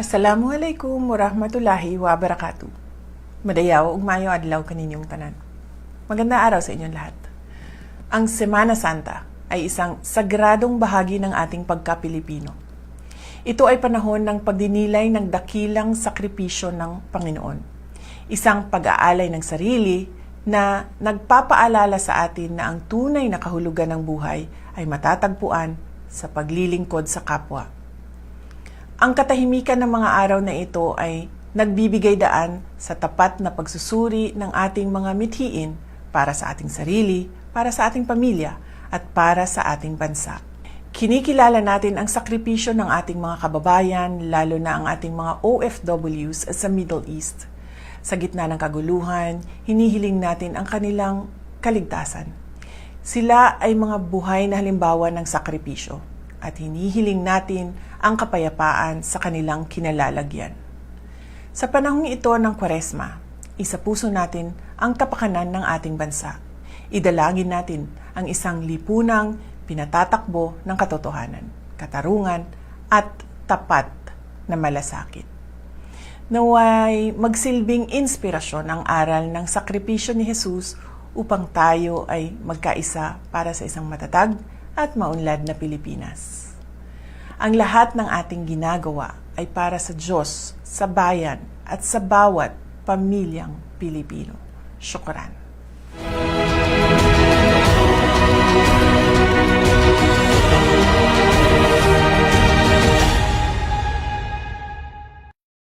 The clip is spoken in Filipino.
Assalamualaikum warahmatullahi wabarakatuh. Madayaw ug maayo adlaw kaninyong tanan. Magandang araw sa inyong lahat. Ang Semana Santa ay isang sagradong bahagi ng ating pagka-Pilipino. Ito ay panahon ng pagdinilay ng dakilang sakripisyo ng Panginoon. Isang pag-aalay ng sarili na nagpapaalala sa atin na ang tunay na kahulugan ng buhay ay matatagpuan sa paglilingkod sa kapwa. Ang katahimikan ng mga araw na ito ay nagbibigay daan sa tapat na pagsusuri ng ating mga mithiin para sa ating sarili, para sa ating pamilya, at para sa ating bansa. Kinikilala natin ang sakripisyo ng ating mga kababayan, lalo na ang ating mga OFWs sa Middle East. Sa gitna ng kaguluhan, hinihiling natin ang kanilang kaligtasan. Sila ay mga buhay na halimbawa ng sakripisyo at hinihiling natin ang kapayapaan sa kanilang kinalalagyan. Sa panahong ito ng Kwaresma, isapuso natin ang kapakanan ng ating bansa. Idalangin natin ang isang lipunang pinatatakbo ng katotohanan, katarungan at tapat na malasakit. Naway magsilbing inspirasyon ang aral ng sakripisyo ni Jesus upang tayo ay magkaisa para sa isang matatag at maunlad na Pilipinas. Ang lahat ng ating ginagawa ay para sa Diyos, sa bayan, at sa bawat pamilyang Pilipino. Syukran.